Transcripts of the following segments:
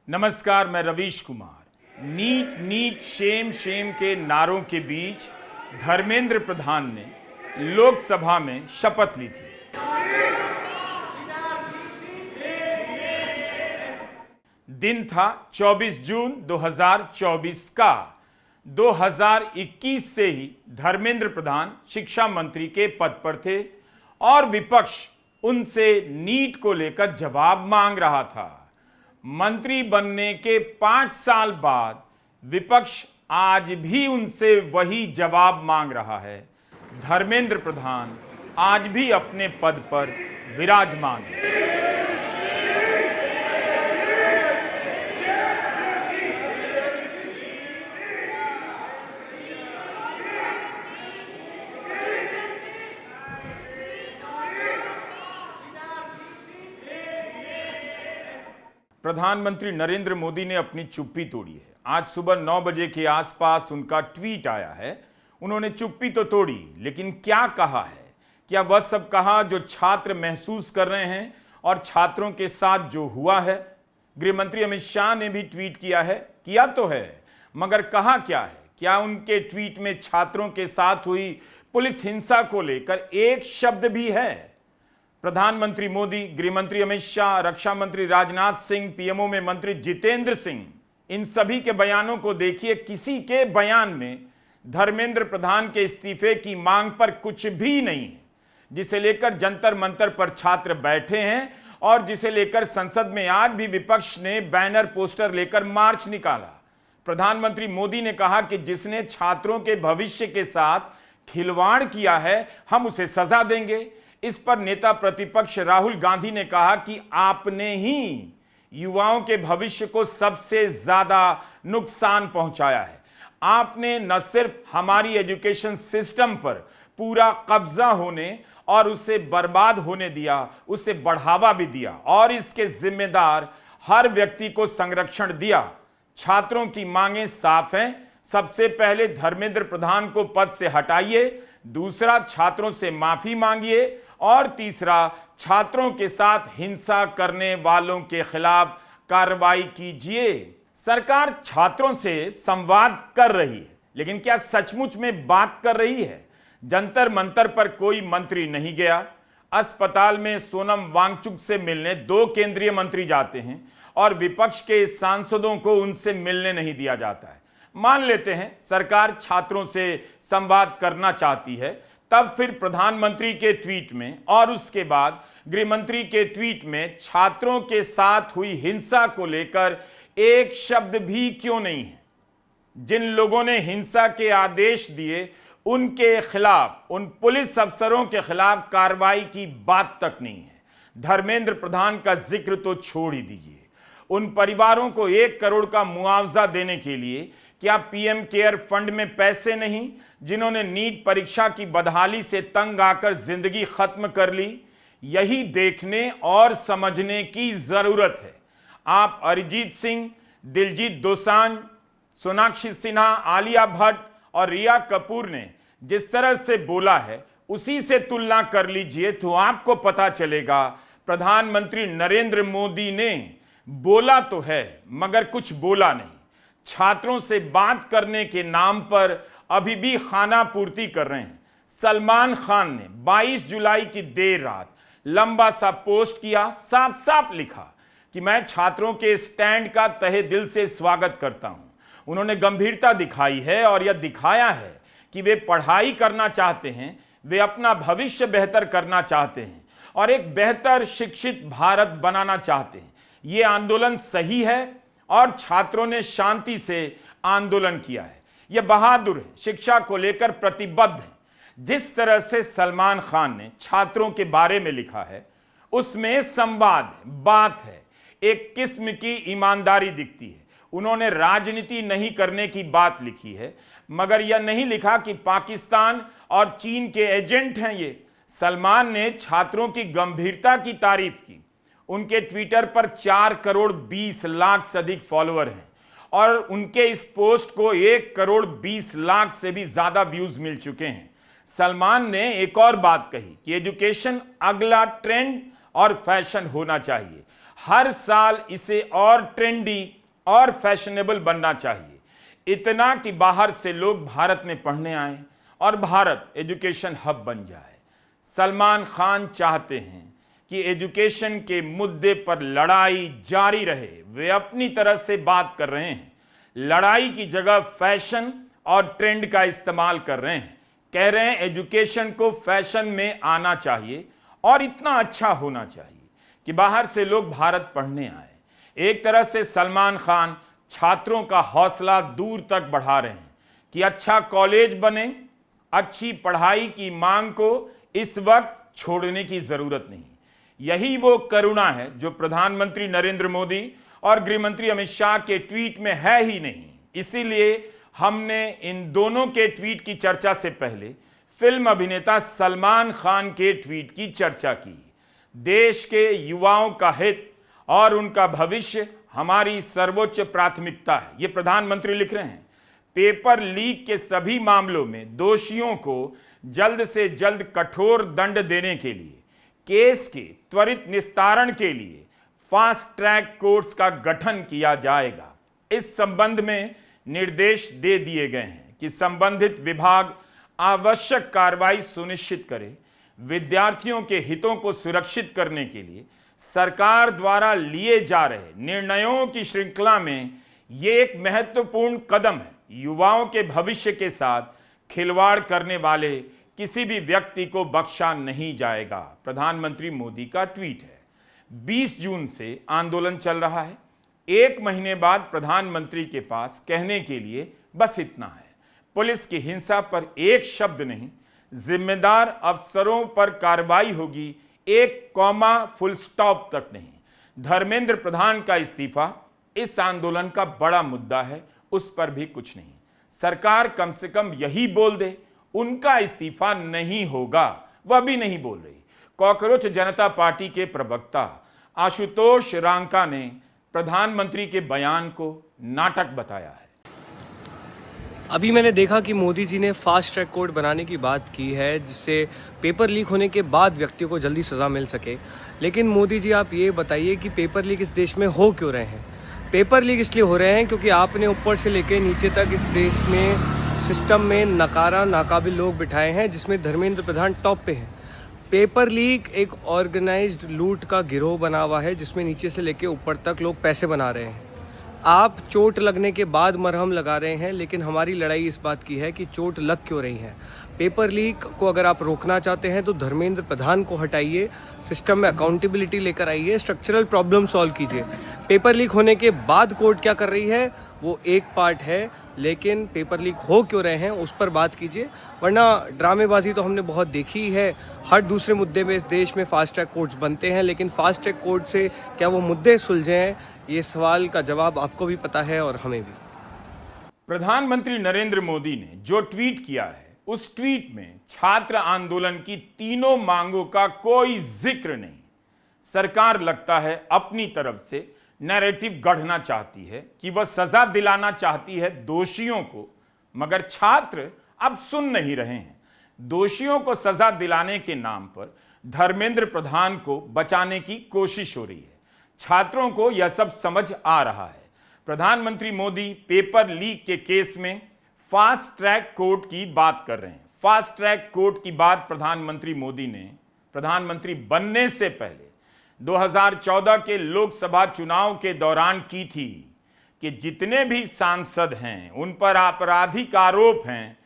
नमस्कार, मैं Ravish Kumar. NEET NEET shame shame के नारों के बीच धर्मेंद्र प्रधान ने लोकसभा में शपथ ली थी। दिन था 24 जून 2024 का। 2021 से ही धर्मेंद्र प्रधान शिक्षा मंत्री के पद पर थे और विपक्ष उनसे नीट को लेकर जवाब मांग रहा था। मंत्री बनने के 5 साल बाद विपक्ष आज भी उनसे वही जवाब मांग रहा है। धर्मेंद्र प्रधान आज भी अपने पद पर विराजमान है। प्रधानमंत्री नरेंद्र मोदी ने अपनी चुप्पी तोड़ी है। आज सुबह 9 बजे के आसपास उनका ट्वीट आया है। उन्होंने चुप्पी तो तोड़ी, लेकिन क्या कहा है? क्या वह सब कहा जो छात्र महसूस कर रहे हैं और छात्रों के साथ जो हुआ है? गृहमंत्री अमित शाह ने भी ट्वीट किया है। किया तो है, मगर कहा क्या है? क्या उनके ट्वीट में छात्रों के साथ हुई पुलिस हिंसा को लेकर एक शब्द भी है? प्रधानमंत्री मोदी, गृहमंत्री अमित शाह, रक्षा मंत्री राजनाथ सिंह, पीएमओ में मंत्री जितेंद्र सिंह, इन सभी के बयानों को देखिए। किसी के बयान में धर्मेंद्र प्रधान के इस्तीफे की मांग पर कुछ भी नहीं है, जिसे लेकर जंतर मंतर पर छात्र बैठे हैं और जिसे लेकर संसद में आज भी विपक्ष ने बैनर पोस्टर लेकर मार्च निकाला। प्रधानमंत्री मोदी ने कहा कि जिसने छात्रों के भविष्य के साथ खिलवाड़ किया है, हम उसे सजा देंगे। इस पर नेता प्रतिपक्ष राहुल गांधी ने कहा कि आपने ही युवाओं के भविष्य को सबसे ज्यादा नुकसान पहुंचाया है। आपने न सिर्फ हमारी एजुकेशन सिस्टम पर पूरा कब्जा होने और उसे बर्बाद होने दिया, उसे बढ़ावा भी दिया और इसके जिम्मेदार हर व्यक्ति को संरक्षण दिया। छात्रों की मांगें साफ हैं। सबसे पहले धर्मेंद्र प्रधान को पद से हटाइए, दूसरा छात्रों से माफी मांगिए और तीसरा छात्रों के साथ हिंसा करने वालों के खिलाफ कार्रवाई कीजिए। सरकार छात्रों से संवाद कर रही है, लेकिन क्या सचमुच में बात कर रही है? जंतर मंतर पर कोई मंत्री नहीं गया। अस्पताल में सोनम वांगचुक से मिलने 2 केंद्रीय मंत्री जाते हैं और विपक्ष के सांसदों को उनसे मिलने नहीं दिया जाता है। मान लेते हैं सरकार छात्रों से संवाद करना चाहती है, तब फिर प्रधानमंत्री के ट्वीट में और उसके बाद गृहमंत्री के ट्वीट में छात्रों के साथ हुई हिंसा को लेकर एक शब्द भी क्यों नहीं है? जिन लोगों ने हिंसा के आदेश दिए उनके खिलाफ, उन पुलिस अफसरों के खिलाफ कार्रवाई की बात तक नहीं है। धर्मेंद्र प्रधान का जिक्र तो छोड़ ही दीजिए। उन परिवारों को 1 करोड़ का मुआवजा देने के लिए क्या पीएम केयर फंड में पैसे नहीं, जिन्होंने नीट परीक्षा की बदहाली से तंग आकर जिंदगी खत्म कर ली? यही देखने और समझने की जरूरत है। आप अरिजीत सिंह, दिलजीत दोसांझ, सोनाक्षी सिन्हा, आलिया भट्ट और रिया कपूर ने जिस तरह से बोला है, उसी से तुलना कर लीजिए तो आपको पता चलेगा प्रधानमंत्री नरेंद्र मोदी ने बोला तो है मगर कुछ बोला नहीं। छात्रों से बात करने के नाम पर अभी भी खाना पूर्ति कर रहे हैं। सलमान खान ने 22 जुलाई की देर रात लंबा सा पोस्ट किया, साफ साफ लिखा कि मैं छात्रों के स्टैंड का तहे दिल से स्वागत करता हूं। उन्होंने गंभीरता दिखाई है और यह दिखाया है कि वे पढ़ाई करना चाहते हैं, वे अपना भविष्य बेहतर करना चाहते हैं और एक बेहतर शिक्षित भारत बनाना चाहते हैं। ये आंदोलन सही है और छात्रों ने शांति से आंदोलन किया है। यह बहादुर है, शिक्षा को लेकर प्रतिबद्ध है। जिस तरह से सलमान खान ने छात्रों के बारे में लिखा है, उसमें संवाद है, बात है, एक किस्म की ईमानदारी दिखती है। उन्होंने राजनीति नहीं करने की बात लिखी है, मगर यह नहीं लिखा कि पाकिस्तान और चीन के एजेंट हैं ये। सलमान ने छात्रों की गंभीरता की तारीफ की। उनके ट्विटर पर 4 करोड़ 20 लाख से अधिक फॉलोअर हैं और उनके इस पोस्ट को 1 करोड़ 20 लाख से भी ज्यादा व्यूज मिल चुके हैं। सलमान ने एक और बात कही कि एजुकेशन अगला ट्रेंड और फैशन होना चाहिए। हर साल इसे और ट्रेंडी और फैशनेबल बनना चाहिए, इतना कि बाहर से लोग भारत में पढ़ने आए और भारत एजुकेशन हब बन जाए। सलमान खान चाहते हैं कि एजुकेशन के मुद्दे पर लड़ाई जारी रहे। वे अपनी तरह से बात कर रहे हैं, लड़ाई की जगह फैशन और ट्रेंड का इस्तेमाल कर रहे हैं। कह रहे हैं एजुकेशन को फैशन में आना चाहिए और इतना अच्छा होना चाहिए कि बाहर से लोग भारत पढ़ने आए। एक तरह से सलमान खान छात्रों का हौसला दूर तक बढ़ा रहे हैं कि अच्छा कॉलेज बने, अच्छी पढ़ाई की मांग को इस वक्त छोड़ने की जरूरत नहीं। यही वो करुणा है जो प्रधानमंत्री नरेंद्र मोदी और गृहमंत्री अमित शाह के ट्वीट में है ही नहीं। इसीलिए हमने इन दोनों के ट्वीट की चर्चा से पहले फिल्म अभिनेता सलमान खान के ट्वीट की चर्चा की। देश के युवाओं का हित और उनका भविष्य हमारी सर्वोच्च प्राथमिकता है, ये प्रधानमंत्री लिख रहे हैं। पेपर लीक के सभी मामलों में दोषियों को जल्द से जल्द कठोर दंड देने के लिए, केस के त्वरित निस्तारण के लिए फास्ट ट्रैक कोर्ट्स का गठन किया जाएगा। इस संबंध में निर्देश दे दिए गए हैं कि संबंधित विभाग आवश्यक कार्रवाई सुनिश्चित करे। विद्यार्थियों के हितों को सुरक्षित करने के लिए सरकार द्वारा लिए जा रहे निर्णयों की श्रृंखला में ये एक महत्वपूर्ण कदम है। युवाओं के भविष्य के साथ खिलवाड़ करने वाले किसी भी व्यक्ति को बख्शा नहीं जाएगा, प्रधानमंत्री मोदी का ट्वीट है। 20 जून से आंदोलन चल रहा है। एक महीने बाद प्रधानमंत्री के पास कहने के लिए बस इतना है। पुलिस की हिंसा पर एक शब्द नहीं, जिम्मेदार अफसरों पर कार्रवाई होगी, एक कॉमा फुल स्टॉप तक नहीं। धर्मेंद्र प्रधान का इस्तीफा इस आंदोलन का बड़ा मुद्दा है, उस पर भी कुछ नहीं। सरकार कम से कम यही बोल दे उनका इस्तीफा नहीं होगा, वह भी नहीं बोल रही। कॉकरोच जनता पार्टी के प्रवक्ता आशुतोष रांका ने प्रधानमंत्री के बयान को नाटक बताया है। अभी मैंने देखा कि मोदी जी ने फास्ट ट्रैक कोर्ट बनाने की बात की है, जिससे पेपर लीक होने के बाद व्यक्तियों को जल्दी सज़ा मिल सके। लेकिन मोदी जी आप ये बताइए कि पेपर लीक इस देश में हो क्यों रहे हैं? पेपर लीक इसलिए हो रहे हैं क्योंकि आपने ऊपर से लेकर नीचे तक इस देश में सिस्टम में नकारा नाकाबिल लोग बिठाए हैं, जिसमें धर्मेंद्र प्रधान टॉप पे हैं। पेपर लीक एक ऑर्गेनाइज्ड लूट का गिरोह बना हुआ है, जिसमें नीचे से लेकर ऊपर तक लोग पैसे बना रहे हैं। आप चोट लगने के बाद मरहम लगा रहे हैं, लेकिन हमारी लड़ाई इस बात की है कि चोट लग क्यों रही है। पेपर लीक को अगर आप रोकना चाहते हैं तो धर्मेंद्र प्रधान को हटाइए, सिस्टम में अकाउंटेबिलिटी लेकर आइए, स्ट्रक्चरल प्रॉब्लम सॉल्व कीजिए। पेपर लीक होने के बाद कोर्ट क्या कर रही है वो एक पार्ट है, लेकिन पेपर लीक हो क्यों रहे हैं उस पर बात कीजिए। वरना ड्रामेबाजी तो हमने बहुत देखी है। हर दूसरे मुद्दे में इस देश में फास्ट ट्रैक कोर्ट्स बनते हैं, लेकिन फास्ट ट्रैक कोर्ट से क्या वो मुद्दे सुलझे हैं, ये सवाल का जवाब आपको भी पता है और हमें भी। प्रधानमंत्री नरेंद्र मोदी ने जो ट्वीट किया है, उस ट्वीट में छात्र आंदोलन की तीनों मांगों का कोई जिक्र नहीं। सरकार लगता है अपनी तरफ से नैरेटिव गढ़ना चाहती है कि वह सजा दिलाना चाहती है दोषियों को, मगर छात्र अब सुन नहीं रहे हैं। दोषियों को सजा दिलाने के नाम पर धर्मेंद्र प्रधान को बचाने की कोशिश हो रही है। छात्रों को यह सब समझ आ रहा है। प्रधानमंत्री मोदी पेपर लीक के केस में फास्ट ट्रैक कोर्ट की बात कर रहे हैं। फास्ट ट्रैक कोर्ट की बात प्रधानमंत्री मोदी ने प्रधानमंत्री बनने से पहले 2014 के लोकसभा चुनाव के दौरान की थी कि जितने भी सांसद हैं उन पर आपराधिक आरोप हैं,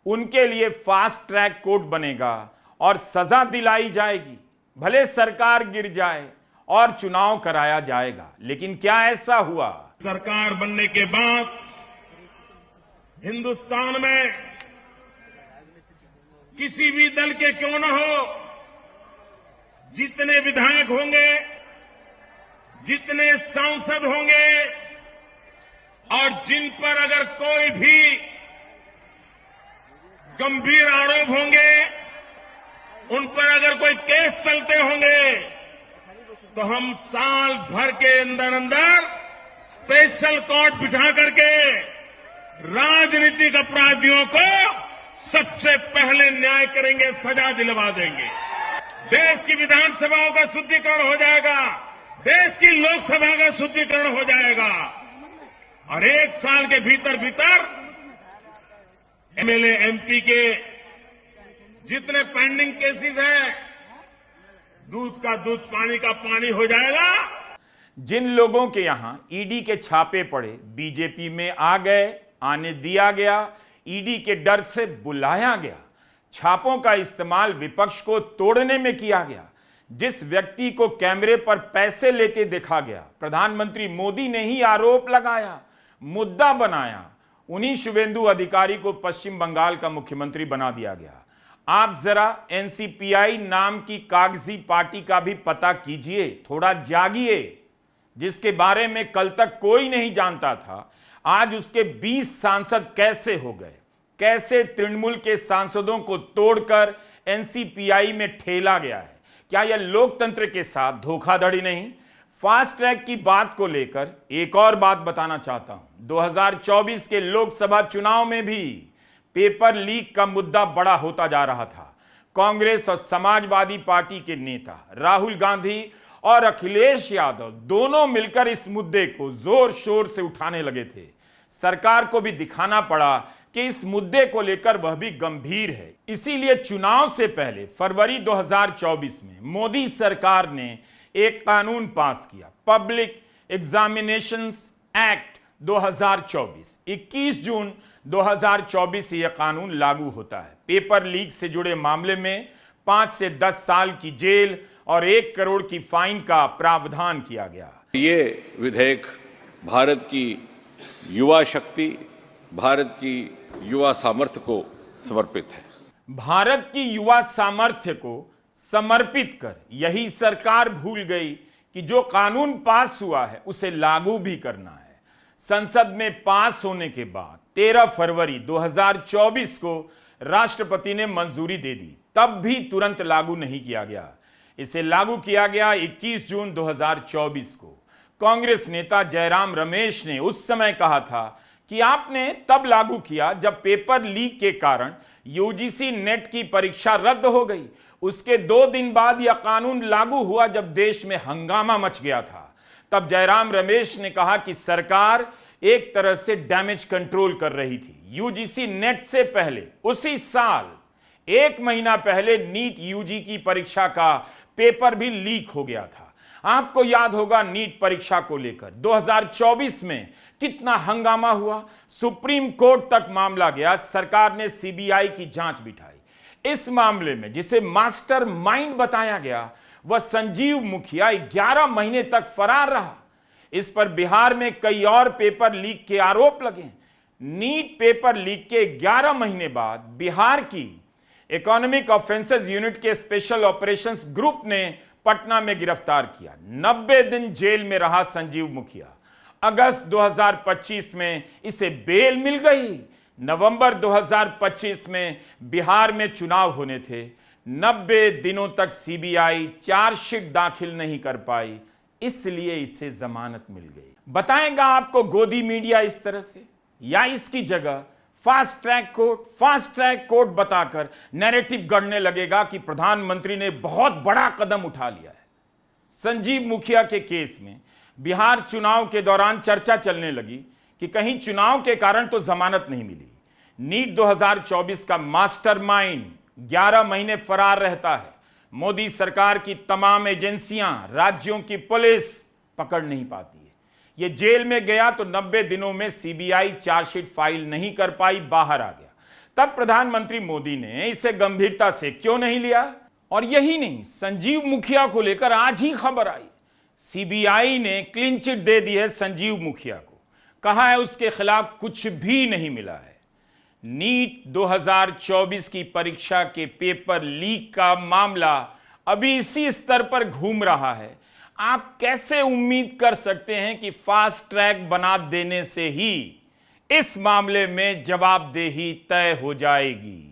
उनके लिए फास्ट ट्रैक कोर्ट बनेगा और सजा दिलाई जाएगी, भले सरकार गिर जाए और चुनाव कराया जाएगा। लेकिन क्या ऐसा हुआ? सरकार बनने के बाद हिंदुस्तान में किसी भी दल के क्यों न हो, जितने विधायक होंगे, जितने सांसद होंगे और जिन पर अगर कोई भी गंभीर आरोप होंगे, उन पर अगर कोई केस चलते होंगे, तो हम साल भर के अंदर अंदर स्पेशल कोर्ट बिठा करके राजनीतिक अपराधियों को सबसे पहले न्याय करेंगे, सजा दिलवा देंगे। देश की विधानसभाओं का शुद्धिकरण हो जाएगा, देश की लोकसभा का शुद्धिकरण हो जाएगा। और 1 साल के भीतर भीतर एमएलए एमपी के जितने पेंडिंग केसेस हैं, दूध का दूध पानी का पानी हो जाएगा। जिन लोगों के यहां ईडी के छापे पड़े बीजेपी में आ गए, आने दिया गया, ईडी के डर से बुलाया गया, छापों का इस्तेमाल विपक्ष को तोड़ने में किया गया, जिस व्यक्ति को कैमरे पर पैसे लेते देखा गया, प्रधानमंत्री मोदी ने ही आरोप लगाया, मुद्दा बनाया, उन्हीं शुभेंदु अधिकारी को पश्चिम बंगाल का मुख्यमंत्री बना दिया गया। आप जरा एनसीपीआई नाम की कागजी पार्टी का भी पता कीजिए, थोड़ा जागिए, जिसके बारे में कल तक कोई नहीं जानता था, आज उसके 20 सांसद कैसे हो गए, कैसे तृणमूल के सांसदों को तोड़कर एनसीपीआई में ठेला गया है। क्या यह लोकतंत्र के साथ धोखाधड़ी नहीं? फास्ट ट्रैक की बात को लेकर एक और बात बताना चाहता हूं। 2024 के लोकसभा चुनाव में भी पेपर लीक का मुद्दा बड़ा होता जा रहा था। कांग्रेस और समाजवादी पार्टी के नेता राहुल गांधी और अखिलेश यादव दोनों मिलकर इस मुद्दे को जोर शोर से उठाने लगे थे। सरकार को भी दिखाना पड़ा कि इस मुद्दे को लेकर वह भी गंभीर है। इसीलिए चुनाव से पहले फरवरी 2024 में मोदी सरकार ने एक कानून पास किया, पब्लिक एग्जामिनेशंस एक्ट 2024। 21 जून 2024 से यह कानून लागू होता है। पेपर लीक से जुड़े मामले में 5 से 10 साल की जेल और 1 करोड़ की फाइन का प्रावधान किया गया। ये विधेयक भारत की युवा शक्ति, भारत की युवा सामर्थ्य को समर्पित है। भारत की युवा सामर्थ्य को समर्पित कर यही सरकार भूल गई कि जो कानून पास हुआ है उसे लागू भी करना है। संसद में पास होने के बाद 13 फरवरी 2024 को राष्ट्रपति ने मंजूरी दे दी, तब भी तुरंत लागू नहीं किया गया। इसे लागू किया गया 21 जून 2024 को। कांग्रेस नेता जयराम रमेश ने उस समय कहा था कि आपने तब लागू किया जब पेपर लीक के कारण यूजीसी नेट की परीक्षा रद्द हो गई। उसके 2 दिन बाद यह कानून लागू हुआ जब देश में हंगामा मच गया था। तब जयराम रमेश ने कहा कि सरकार एक तरह से डैमेज कंट्रोल कर रही थी। यूजीसी नेट से पहले उसी साल 1 महीना पहले नीट यूजी की परीक्षा का पेपर भी लीक हो गया था। आपको याद होगा नीट परीक्षा को लेकर 2024 में कितना हंगामा हुआ, सुप्रीम कोर्ट तक मामला गया, सरकार ने सीबीआई की जांच बिठाई। इस मामले में जिसे मास्टर माइंड बताया गया वह संजीव मुखिया 11 महीने तक फरार रहा। इस पर बिहार में कई और पेपर लीक के आरोप लगे। नीट पेपर लीक के 11 महीने बाद बिहार की इकोनॉमिक ऑफेंसेस यूनिट के स्पेशल ऑपरेशंस ग्रुप ने पटना में गिरफ्तार किया। 90 दिन जेल में रहा संजीव मुखिया। अगस्त 2025 में इसे बेल मिल गई। नवंबर 2025 में बिहार में चुनाव होने थे। 90 दिनों तक सीबीआई चार्जशीट दाखिल नहीं कर पाई, इसलिए इसे जमानत मिल गई। बताएगा आपको गोदी मीडिया इस तरह से, या इसकी जगह फास्ट ट्रैक कोर्ट बताकर नैरेटिव गढ़ने लगेगा कि प्रधानमंत्री ने बहुत बड़ा कदम उठा लिया है। संजीव मुखिया के केस में बिहार चुनाव के दौरान चर्चा चलने लगी कि कहीं चुनाव के कारण तो जमानत नहीं मिली। नीट 2024 का मास्टरमाइंड 11 महीने फरार रहता है। मोदी सरकार की तमाम एजेंसियां, राज्यों की पुलिस पकड़ नहीं पाती है। यह जेल में गया तो 90 दिनों में सीबीआई चार्जशीट फाइल नहीं कर पाई, बाहर आ गया। तब प्रधानमंत्री मोदी ने इसे गंभीरता से क्यों नहीं लिया? और यही नहीं, संजीव मुखिया को लेकर आज ही खबर आई, सीबीआई ने क्लीन चिट दे दी है संजीव मुखिया को। कहा है उसके खिलाफ कुछ भी नहीं मिला है। नीट 2024 की परीक्षा के पेपर लीक का मामला अभी इसी स्तर पर घूम रहा है। आप कैसे उम्मीद कर सकते हैं कि फास्ट ट्रैक बना देने से ही इस मामले में जवाबदेही तय हो जाएगी?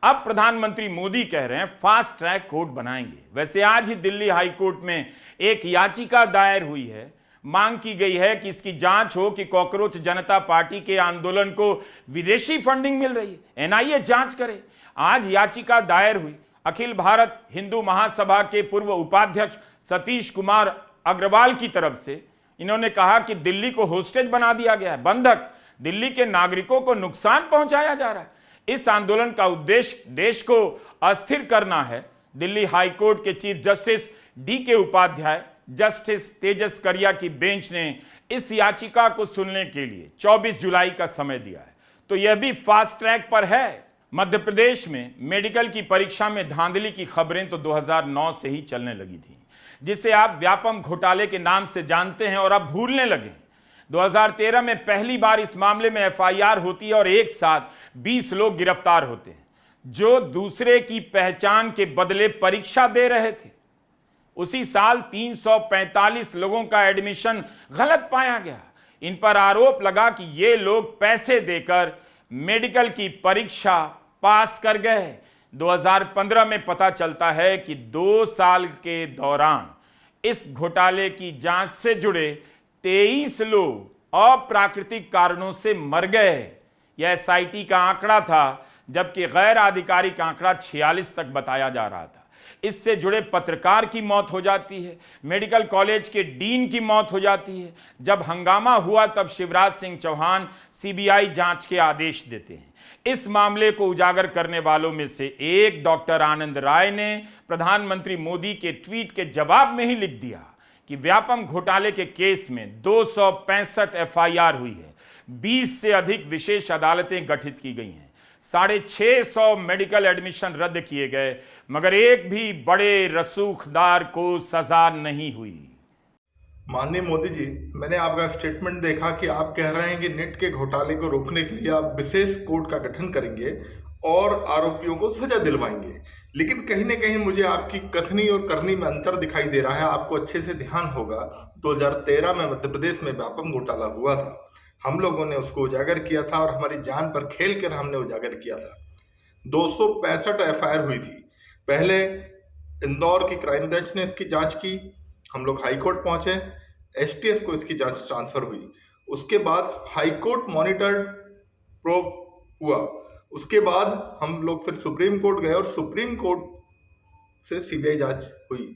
अब प्रधानमंत्री मोदी कह रहे हैं फास्ट ट्रैक कोर्ट बनाएंगे। वैसे आज ही दिल्ली हाई कोर्ट में एक याचिका दायर हुई है। मांग की गई है कि इसकी जांच हो कि कॉकरोच जनता पार्टी के आंदोलन को विदेशी फंडिंग मिल रही है, एनआईए जांच करे। आज याचिका दायर हुई। अखिल भारत हिंदू महासभा के पूर्व उपाध्यक्ष सतीश कुमार अग्रवाल की तरफ से इन्होंने कहा कि दिल्ली को होस्टेज बना दिया गया है, बंधक, दिल्ली के नागरिकों को नुकसान पहुंचाया जा रहा है। इस आंदोलन का उद्देश्य देश को अस्थिर करना है। दिल्ली हाईकोर्ट के chief justice DK Upadhyay, justice Tejas Kariya की बेंच ने इस याचिका को सुनने के लिए 24 जुलाई का समय दिया है। तो यह भी फास्ट ट्रैक पर है। मध्य प्रदेश में मेडिकल की परीक्षा में धांधली की खबरें तो 2009 से ही चलने लगी थी, जिसे आप व्यापम घोटाले के नाम से जानते हैं और अब भूलने लगे। 2013 में पहली बार इस मामले में FIR होती है और एक साथ 20 लोग गिरफ्तार होते हैं जो दूसरे की पहचान के बदले परीक्षा दे रहे थे। उसी साल 345 लोगों का एडमिशन गलत पाया गया। इन पर आरोप लगा कि ये लोग पैसे देकर मेडिकल की परीक्षा पास कर गए। 2015 में पता चलता है कि 2 साल के दौरान इस घोटाले की जांच से जुड़े 23 लोग अप्राकृतिक कारणों से मर गए। यह SIT का आंकड़ा था, जबकि गैर आधिकारिक आंकड़ा 46 तक बताया जा रहा था। इससे जुड़े पत्रकार की मौत हो जाती है, मेडिकल कॉलेज के डीन की मौत हो जाती है। जब हंगामा हुआ तब शिवराज सिंह चौहान CBI जांच के आदेश देते हैं। इस मामले को उजागर करने वालों में से एक डॉक्टर आनंद राय ने प्रधानमंत्री मोदी के ट्वीट के जवाब में ही लिख दिया कि व्यापम घोटाले के केस में 265 FIR हुई है, 20 से अधिक विशेष अदालतें गठित की गई हैं, 650 मेडिकल एडमिशन रद्द किए गए, मगर एक भी बड़े रसूखदार को सजा नहीं हुई। माननीय मोदी जी, मैंने आपका स्टेटमेंट देखा कि आप कह रहे हैं कि नेट के घोटाले को रोकने के लिए आप विशेष कोर्ट का गठन करेंगे और आरोपियों को सजा दिलवाएंगे, लेकिन कहीं ना कहीं मुझे आपकी कथनी और करनी में अंतर दिखाई दे रहा है। आपको अच्छे से ध्यान होगा, 2013 में मध्य प्रदेश में व्यापम घोटाला हुआ था। हम लोगों ने उसको उजागर किया था और हमारी जान पर खेल कर हमने उजागर किया था। 265 FIR हुई थी। पहले इंदौर की क्राइम ब्रांच ने इसकी जांच की, हम लोग हाई कोर्ट पहुंचे, STF को इसकी जांच ट्रांसफर हुई। उसके बाद हाई कोर्ट मॉनिटर्ड प्रोब हुआ। उसके बाद हम लोग फिर सुप्रीम कोर्ट गए और सुप्रीम कोर्ट से CBI जांच हुई।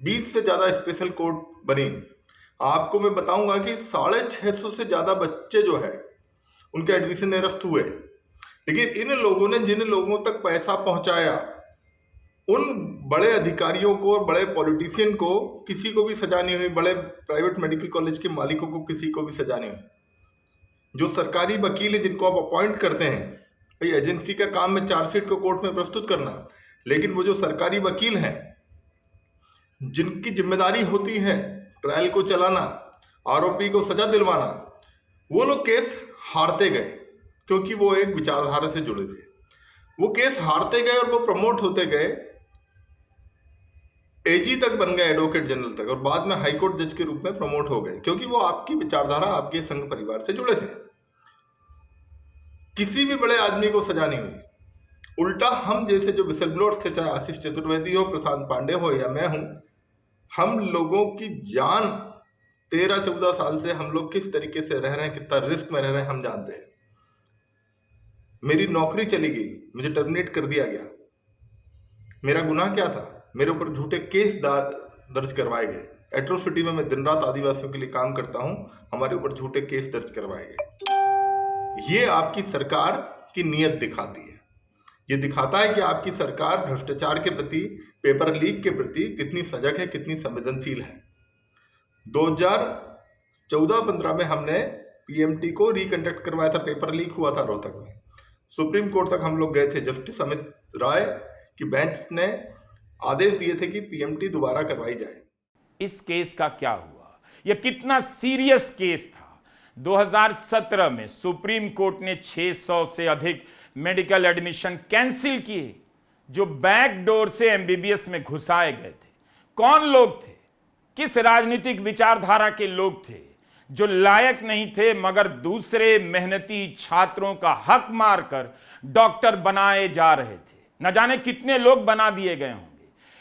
20 से ज्यादा स्पेशल कोर्ट बनी। आपको मैं बताऊंगा कि 650 से ज्यादा बच्चे जो है उनके एडमिशन निरस्त हुए, लेकिन इन लोगों ने जिन लोगों तक पैसा पहुंचाया उन बड़े अधिकारियों को और बड़े पॉलिटिशियन को किसी को भी सजा नहीं हुई। बड़े प्राइवेट मेडिकल कॉलेज के मालिकों को किसी को भी सजा नहीं हुई। जो सरकारी वकील है जिनको आप अपॉइंट करते हैं, भाई एजेंसी का काम है चार्जशीट को कोर्ट में प्रस्तुत करना, लेकिन वो जो सरकारी वकील हैं जिनकी जिम्मेदारी होती है ट्रायल को चलाना, आरोपी को सजा दिलवाना, वो लोग केस हारते गए क्योंकि वो एक विचारधारा से जुड़े थे। वो केस हारते गए और वो प्रमोट होते गए, AG तक बन गए, एडवोकेट जनरल तक, और बाद में हाईकोर्ट जज के रूप में प्रमोट हो गए क्योंकि वो आपकी विचारधारा, आपके संघ परिवार से जुड़े थे। किसी भी बड़े आदमी को सजा नहीं हुई। उल्टा हम जैसे जो विसल ब्लोअर्स थे, चाहे आशीष चतुर्वेदी हो, प्रशांत पांडे हो या मैं हूं, हम लोगों की जान 13-14 साल से हम लोग किस तरीके से रह रहे हैं, कितना रिस्क में रह रहे हैं, हम जानते हैं। मेरी नौकरी चली गई, मुझे टर्मिनेट कर दिया गया। मेरा गुनाह क्या था? मेरे ऊपर झूठे केस दर्ज करवाए गए। एट्रोसिटी में मैं दिन रात आदिवासियों के लिए काम करता हूं, हमारे ऊपर झूठे केस दर्ज करवाए गए। ये आपकी सरकार की नीयत दिखाती है। ये दिखाता है कि आपकी सरकार भ्रष्टाचार के प्रति, पेपर लीक के प्रति कितनी सजग है, कितनी संवेदनशील है। 2014-15 में हमने PMT को रिकंडक्ट करवाया था, पेपर लीक हुआ था रोहतक में। सुप्रीम कोर्ट तक हम लोग गए थे। जस्टिस अमित राय की बेंच ने आदेश दिए थे कि PMT दोबारा करवाई जाए। इस केस का क्या हुआ? यह कितना सीरियस केस था? 2017 में सुप्रीम कोर्ट ने 600 से अधिक मेडिकल एडमिशन कैंसिल किए जो बैकडोर से MBBS में घुसाए गए थे। कौन लोग थे? किस राजनीतिक विचारधारा के लोग थे जो लायक नहीं थे मगर दूसरे मेहनती छात्रों का हक मारकर डॉक्टर बनाए जा रहे थे? न जाने कितने लोग बना दिए गए होंगे।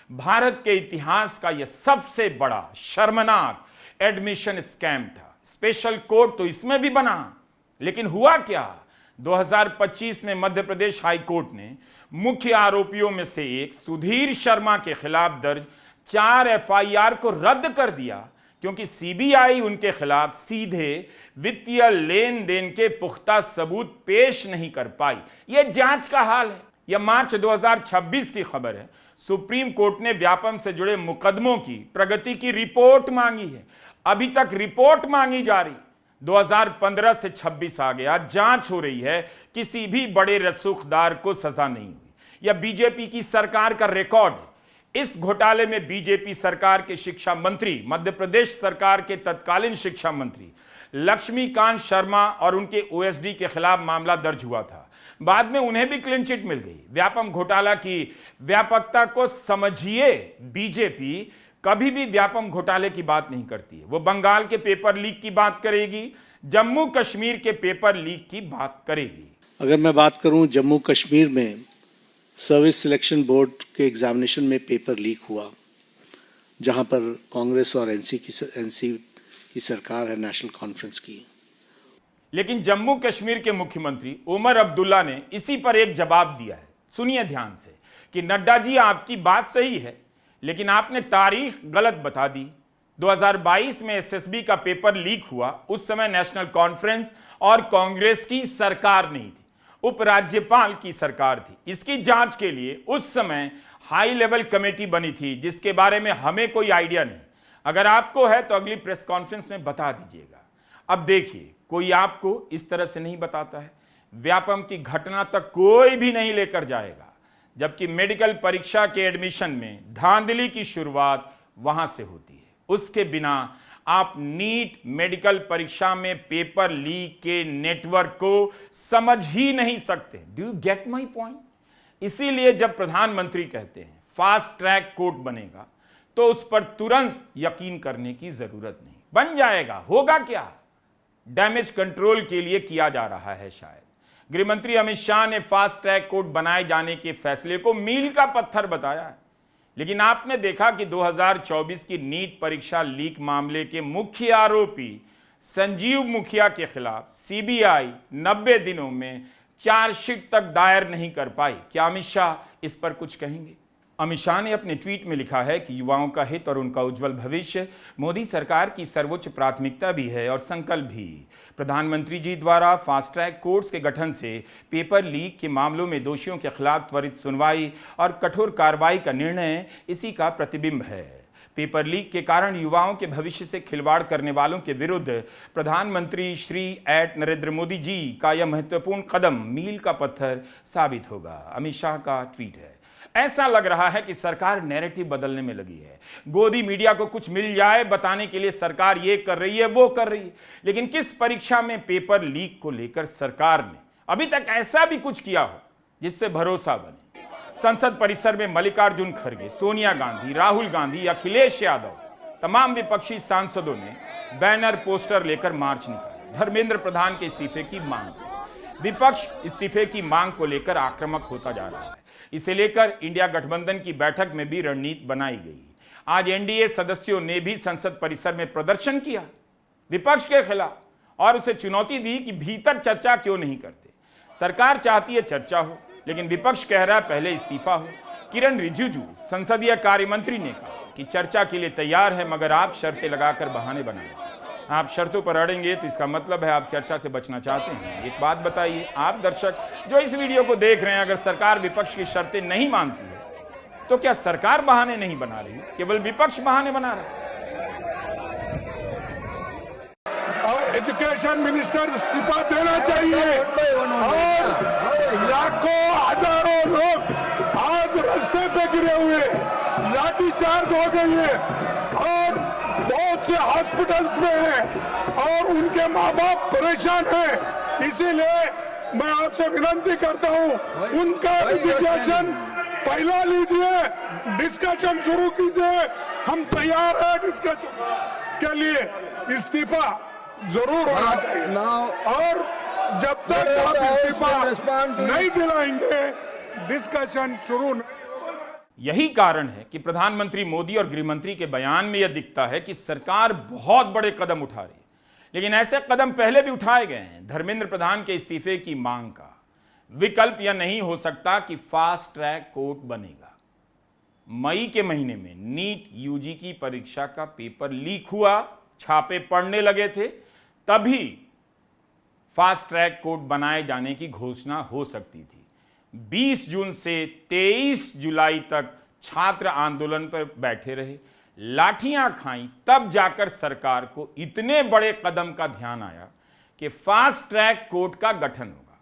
भारत के इतिहास का यह सबसे बड़ा शर्मनाक एडमिशन स्कैम था। स्पेशल कोर्ट तो इसमें भी बना, लेकिन हुआ क्या? 2025 में मध्य प्रदेश हाई कोर्ट ने मुख्य आरोपियों में से एक सुधीर शर्मा के खिलाफ दर्ज 4 FIR को रद्द कर दिया क्योंकि सीबीआई उनके खिलाफ सीधे वित्तीय लेन देन के पुख्ता सबूत पेश नहीं कर पाई। यह जांच का हाल है। यह मार्च 2026 की खबर है। सुप्रीम कोर्ट ने व्यापम से जुड़े मुकदमों की प्रगति की रिपोर्ट मांगी है। अभी तक रिपोर्ट मांगी जा रही। 2015 से 26 आ गया, जांच हो रही है, किसी भी बड़े रसूखदार को सजा नहीं हुई। यह बीजेपी की सरकार का रिकॉर्ड है। इस घोटाले में बीजेपी सरकार के शिक्षा मंत्री, मध्य प्रदेश सरकार के तत्कालीन शिक्षा मंत्री लक्ष्मीकांत शर्मा और उनके ओएसडी के खिलाफ मामला दर्ज हुआ था। बाद में उन्हें भी क्लीन चिट मिल गई। व्यापम घोटाला की व्यापकता को समझिए। बीजेपी कभी भी व्यापम घोटाले की बात नहीं करती है। वो बंगाल के पेपर लीक की बात करेगी, जम्मू कश्मीर के पेपर लीक की बात करेगी। अगर मैं बात करूं जम्मू कश्मीर में सर्विस सिलेक्शन बोर्ड के एग्जामिनेशन में पेपर लीक हुआ, जहां पर कांग्रेस और एनसी की सरकार है, नेशनल कॉन्फ्रेंस की। लेकिन जम्मू कश्मीर के मुख्यमंत्री उमर अब्दुल्ला ने इसी पर एक जवाब दिया है। सुनिए ध्यान से कि नड्डा जी, आपकी बात सही है, लेकिन आपने तारीख गलत बता दी। 2022 में एसएसबी का पेपर लीक हुआ। उस समय नेशनल कॉन्फ्रेंस और कांग्रेस की सरकार नहीं थी, उपराज्यपाल की सरकार थी। इसकी जांच के लिए उस समय हाई लेवल कमेटी बनी थी, जिसके बारे में हमें कोई आइडिया नहीं। अगर आपको है तो अगली प्रेस कॉन्फ्रेंस में बता दीजिएगा। अब देखिए, कोई आपको इस तरह से नहीं बताता है। व्यापम की घटना तक कोई भी नहीं लेकर जाएगा, जबकि मेडिकल परीक्षा के एडमिशन में धांधली की शुरुआत वहां से होती है। उसके बिना आप नीट मेडिकल परीक्षा में पेपर लीक के नेटवर्क को समझ ही नहीं सकते। Do you get my point? इसीलिए जब प्रधानमंत्री कहते हैं फास्ट ट्रैक कोर्ट बनेगा, तो उस पर तुरंत यकीन करने की जरूरत नहीं। बन जाएगा, होगा क्या? डैमेज कंट्रोल के लिए किया जा रहा है शायद। गृहमंत्री अमित शाह ने फास्ट ट्रैक कोर्ट बनाए जाने के फैसले को मील का पत्थर बताया है। लेकिन आपने देखा कि 2024 की नीट परीक्षा लीक मामले के मुख्य आरोपी संजीव मुखिया के खिलाफ सीबीआई 90 दिनों में चार्जशीट तक दायर नहीं कर पाई। क्या अमित शाह इस पर कुछ कहेंगे? अमित शाह ने अपने ट्वीट में लिखा है कि युवाओं का हित और उनका उज्जवल भविष्य मोदी सरकार की सर्वोच्च प्राथमिकता भी है और संकल्प भी। प्रधानमंत्री जी द्वारा फास्ट ट्रैक कोर्ट्स के गठन से पेपर लीक के मामलों में दोषियों के खिलाफ त्वरित सुनवाई और कठोर कार्रवाई का निर्णय इसी का प्रतिबिंब है। पेपर लीक के कारण युवाओं के भविष्य से खिलवाड़ करने वालों के विरुद्ध प्रधानमंत्री श्री @ नरेंद्र मोदी जी का यह महत्वपूर्ण कदम मील का पत्थर साबित होगा। अमित शाह का ट्वीट है। ऐसा लग रहा है कि सरकार नैरेटिव बदलने में लगी है। गोदी मीडिया को कुछ मिल जाए बताने के लिए सरकार ये कर रही है, वो कर रही है। लेकिन किस परीक्षा में पेपर लीक को लेकर सरकार ने अभी तक ऐसा भी कुछ किया हो जिससे भरोसा बने? संसद परिसर में मल्लिकार्जुन खड़गे, सोनिया गांधी, राहुल गांधी, अखिलेश यादव, तमाम विपक्षी सांसदों ने बैनर पोस्टर लेकर मार्च निकाला। धर्मेंद्र प्रधान के इस्तीफे की मांग। विपक्ष इस्तीफे की मांग को लेकर आक्रामक होता जा रहा है। इसे लेकर इंडिया गठबंधन की बैठक में भी रणनीति बनाई गई। आज एनडीए सदस्यों ने भी संसद परिसर में प्रदर्शन किया विपक्ष के खिलाफ और उसे चुनौती दी कि भीतर चर्चा क्यों नहीं करते। सरकार चाहती है चर्चा हो, लेकिन विपक्ष कह रहा है पहले इस्तीफा हो। किरण रिजिजू संसदीय कार्य मंत्री ने कहा कि चर्चा के लिए तैयार है, मगर आप शर्तें लगाकर बहाने बनाएं। आप शर्तों पर अड़ेंगे तो इसका मतलब है आप चर्चा से बचना चाहते हैं। एक बात बताइए, आप दर्शक जो इस वीडियो को देख रहे हैं, अगर सरकार विपक्ष की शर्तें नहीं मानती है तो क्या सरकार बहाने नहीं बना रही, केवल विपक्ष बहाने बना रहा है? और एजुकेशन मिनिस्टर इस्तीफा देना चाहिए। और लाखों हजारों लोग आज रास्ते पे गिरे हुए, लाठीचार्ज हो गई है और बहुत से हॉस्पिटल्स में हैं और उनके माँ बाप परेशान हैं। इसीलिए मैं आपसे विनती करता हूँ, उनका रिजिग्नेशन पहला लीजिए, डिस्कशन शुरू कीजिए। हम तैयार हैं डिस्कशन के लिए। इस्तीफा जरूर होना चाहिए और जब तक आप इस्तीफा नहीं दिलाएंगे डिस्कशन शुरू नहीं। यही कारण है कि प्रधानमंत्री मोदी और गृहमंत्री के बयान में यह दिखता है कि सरकार बहुत बड़े कदम उठा रही है, लेकिन ऐसे कदम पहले भी उठाए गए हैं। धर्मेंद्र प्रधान के इस्तीफे की मांग का विकल्प यह नहीं हो सकता कि फास्ट ट्रैक कोर्ट बनेगा। मई के महीने में नीट यूजी की परीक्षा का पेपर लीक हुआ, छापे पड़ने लगे थे, तभी फास्ट ट्रैक कोर्ट बनाए जाने की घोषणा हो सकती थी। 20 जून से 23 जुलाई तक छात्र आंदोलन पर बैठे रहे, लाठियां खाई, तब जाकर सरकार को इतने बड़े कदम का ध्यान आया कि फास्ट ट्रैक कोर्ट का गठन होगा।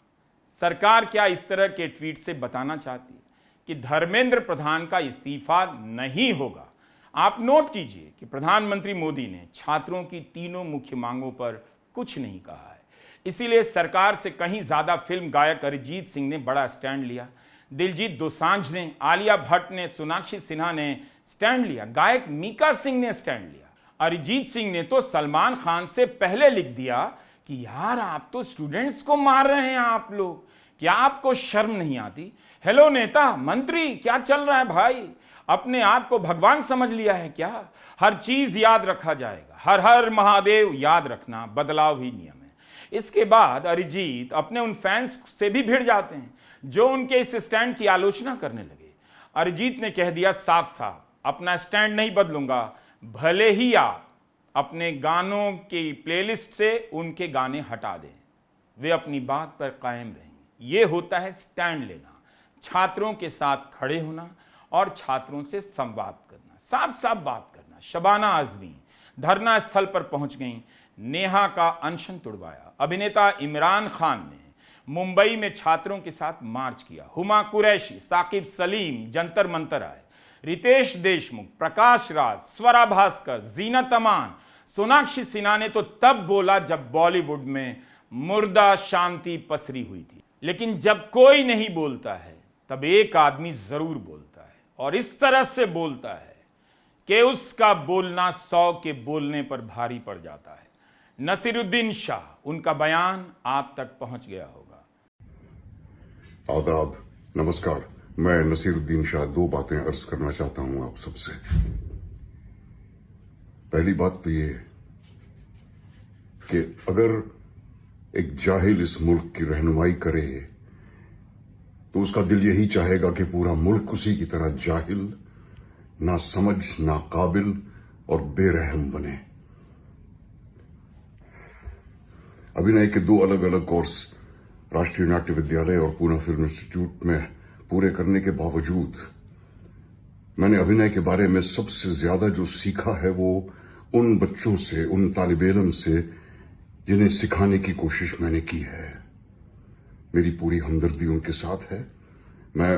सरकार क्या इस तरह के ट्वीट से बताना चाहती है कि धर्मेंद्र प्रधान का इस्तीफा नहीं होगा? आप नोट कीजिए कि प्रधानमंत्री मोदी ने छात्रों की तीनों मुख्य मांगों पर कुछ नहीं कहा है। इसीलिए सरकार से कहीं ज्यादा फिल्म गायक अरिजीत सिंह ने बड़ा स्टैंड लिया, दिलजीत दोसांझ ने, आलिया भट्ट ने, सोनाक्षी सिन्हा ने स्टैंड लिया, गायक मीका सिंह ने स्टैंड लिया। अरिजीत सिंह ने तो सलमान खान से पहले लिख दिया कि यार आप तो स्टूडेंट्स को मार रहे हैं आप लोग, क्या आपको शर्म नहीं आती? हेलो नेता मंत्री, क्या चल रहा है भाई? अपने आप को भगवान समझ लिया है क्या? हर चीज याद रखा जाएगा, हर हर महादेव याद रखना, बदलाव ही नियम है। इसके बाद अरिजीत अपने उन फैंस से भी भिड़ जाते हैं जो उनके इस स्टैंड की आलोचना करने लगे। अरिजीत ने कह दिया साफ साफ, अपना स्टैंड नहीं बदलूंगा, भले ही आप अपने गानों की प्लेलिस्ट से उनके गाने हटा दें, वे अपनी बात पर कायम रहेंगे। ये होता है स्टैंड लेना, छात्रों के साथ खड़े होना और छात्रों से संवाद करना, साफ साफ बात करना। शबाना आजमी धरना स्थल पर पहुंच गईं, नेहा का अनशन तुड़वाया। अभिनेता इमरान खान ने मुंबई में छात्रों के साथ मार्च किया। हुमा कुरैशी, साकिब सलीम जंतर मंतर आए। रितेश देशमुख, प्रकाश राज, स्वरा भास्कर, जीनत अमान, सोनाक्षी सिन्हा ने तो तब बोला जब बॉलीवुड में मुर्दा शांति पसरी हुई थी। लेकिन जब कोई नहीं बोलता है तब एक आदमी जरूर बोलता है, और इस तरह से बोलता है कि उसका बोलना 100 के बोलने पर भारी पड़ जाता है। नसीरुद्दीन शाह, उनका बयान आप तक पहुंच गया होगा। आदाब, नमस्कार। मैं नसीरुद्दीन शाह दो बातें अर्ज करना चाहता हूं आप सबसे। पहली बात तो ये कि अगर एक जाहिल इस मुल्क की रहनुमाई करे तो उसका दिल यही चाहेगा कि पूरा मुल्क उसी की तरह जाहिल, ना समझ, ना काबिल और बेरहम बने। अभिनय के 2 अलग अलग कोर्स राष्ट्रीय नाट्य विद्यालय और पूना फिल्म इंस्टीट्यूट में पूरे करने के बावजूद मैंने अभिनय के बारे में सबसे ज्यादा जो सीखा है वो उन बच्चों से, उन तालिबे इल्म से जिन्हें सिखाने की कोशिश मैंने की है। मेरी पूरी हमदर्दी उनके साथ है। मैं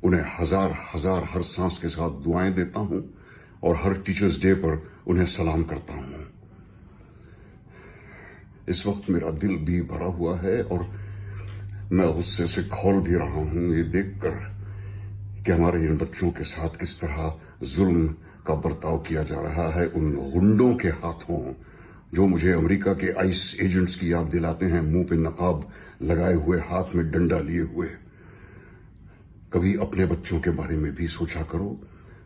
उन्हें हजार हजार हर सांस के साथ दुआएं देता हूं और हर टीचर्स डे पर उन्हें सलाम करता हूं। इस वक्त मेरा दिल भी भरा हुआ है और मैं गुस्से से खौल भी रहा हूं ये देखकर कि हमारे इन बच्चों के साथ किस तरह जुल्म का बर्ताव किया जा रहा है उन गुंडों के हाथों जो मुझे अमेरिका के आइस एजेंट्स की याद दिलाते हैं, मुंह पे नकाब लगाए हुए, हाथ में डंडा लिए हुए। कभी अपने बच्चों के बारे में भी सोचा करो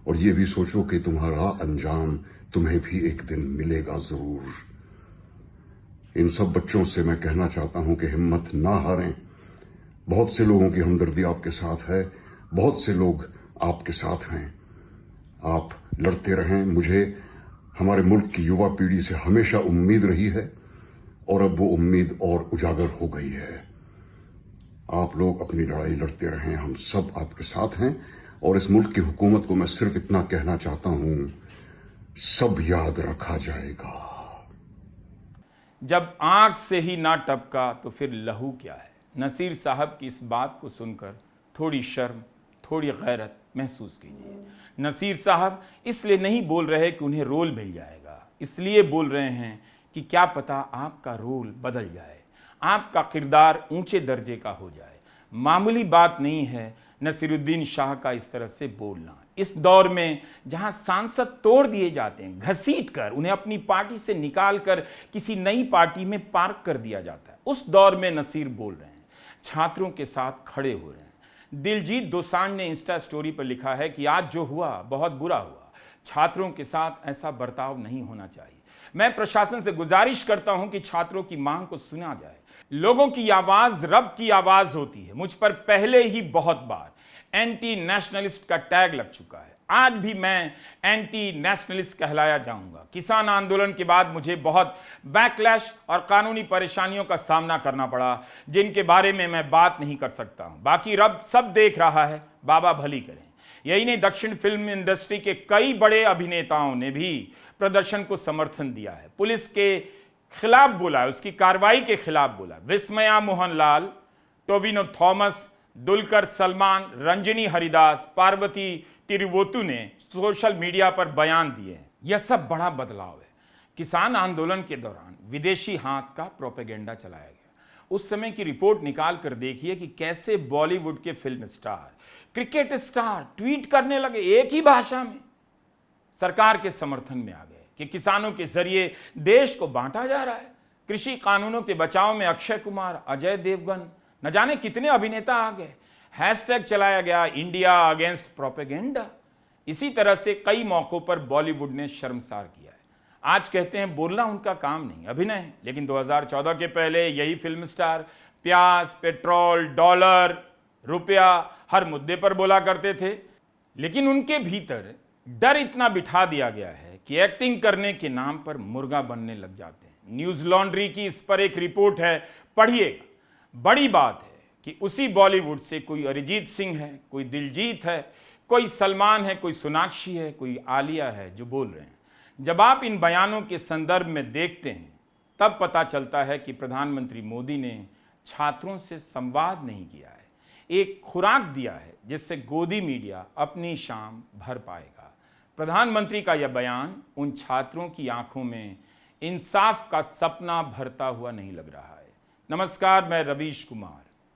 और ये भी सोचो कि तुम्हारा अंजाम तुम्हें भी एक दिन मिलेगा जरूर। इन सब बच्चों से मैं कहना चाहता हूं कि हिम्मत ना हारें। बहुत से लोगों की हमदर्दी आपके साथ है, बहुत से लोग आपके साथ हैं। आप लड़ते रहें। मुझे हमारे मुल्क की युवा पीढ़ी से हमेशा उम्मीद रही है और अब वो उम्मीद और उजागर हो गई है। आप लोग अपनी लड़ाई लड़ते रहें, हम सब आपके साथ हैं। और इस मुल्क की हुकूमत को मैं सिर्फ इतना कहना चाहता हूं, सब याद रखा जाएगा। जब आंख से ही ना टपका तो फिर लहू क्या है। नसीर साहब की इस बात को सुनकर थोड़ी शर्म, थोड़ी गैरत महसूस कीजिए। नसीर साहब इसलिए नहीं बोल रहे कि उन्हें रोल मिल जाएगा, इसलिए बोल रहे हैं कि क्या पता आपका रोल बदल जाए, आपका किरदार ऊंचे दर्जे का हो जाए। मामूली बात नहीं है नसीरुद्दीन शाह का इस तरह से बोलना। इस दौर में जहां सांसद तोड़ दिए जाते हैं, घसीट कर उन्हें अपनी पार्टी से निकाल कर किसी नई पार्टी में पार्क कर दिया जाता है, उस दौर में नसीर बोल रहे हैं, छात्रों के साथ खड़े हो रहे हैं। दिलजीत दोसांझ ने इंस्टा स्टोरी पर लिखा है कि आज जो हुआ बहुत बुरा हुआ, छात्रों के साथ ऐसा बर्ताव नहीं होना चाहिए। मैं प्रशासन से गुजारिश करता हूं कि छात्रों की मांग को सुना जाए। लोगों की आवाज रब की आवाज होती है। मुझ पर पहले ही बहुत बार एंटी नेशनलिस्ट का टैग लग चुका है। आज भी मैं एंटी नेशनलिस्ट कहलाया जाऊंगा। किसान आंदोलन के बाद मुझे बहुत बैकलैश और कानूनी परेशानियों का सामना करना पड़ा, जिनके बारे में मैं बात नहीं कर सकता हूं। बाकी रब सब देख रहा है, बाबा भली करें। यही नहीं, दक्षिण फिल्म इंडस्ट्री के कई बड़े अभिनेताओं ने भी प्रदर्शन को समर्थन दिया है, पुलिस के खिलाफ बोला है, उसकी कार्रवाई के खिलाफ बोला। विस्मया मोहनलाल, टोविनो थॉमस, दुलकर सलमान, रंजनी हरिदास, पार्वती तिरुवोतु ने सोशल मीडिया पर बयान दिए हैं। यह सब बड़ा बदलाव है। किसान आंदोलन के दौरान विदेशी हाथ का प्रोपेगेंडा चलाया गया। उस समय की रिपोर्ट निकाल कर देखिए कि कैसे बॉलीवुड के film star, cricket star tweet करने लगे एक ही भाषा में, सरकार के समर्थन में आ गए कि किसानों के जरिए देश को बांटा जा रहा है। कृषि कानूनों के बचाव में अक्षय कुमार, अजय देवगन, न जाने कितने अभिनेता आ गए। हैशटैग चलाया गया इंडिया अगेंस्ट प्रोपेगेंडा। इसी तरह से कई मौकों पर बॉलीवुड ने शर्मसार किया है। आज कहते हैं बोलना उनका काम नहीं, अभिनय है। लेकिन 2014 के पहले यही फिल्म स्टार प्याज, पेट्रोल, डॉलर, रुपया हर मुद्दे पर बोला करते थे। लेकिन उनके भीतर डर इतना बिठा दिया गया है कि एक्टिंग करने के नाम पर मुर्गा बनने लग जाते हैं। न्यूज लॉन्ड्री की इस पर एक रिपोर्ट है, पढ़िएगा। बड़ी बात है कि उसी बॉलीवुड से कोई अरिजीत सिंह है, कोई दिलजीत है, कोई सलमान है, कोई सोनाक्षी है, कोई आलिया है जो बोल रहे हैं। जब आप इन बयानों के संदर्भ में देखते हैं तब पता चलता है कि प्रधानमंत्री मोदी ने छात्रों से संवाद नहीं किया है, एक खुराक दिया है जिससे गोदी मीडिया अपनी शाम भर पाएगा। प्रधानमंत्री का यह बयान उन छात्रों की आंखों में इंसाफ का सपना भरता हुआ नहीं लग रहा है। नमस्कार, मैं रवीश कुमार।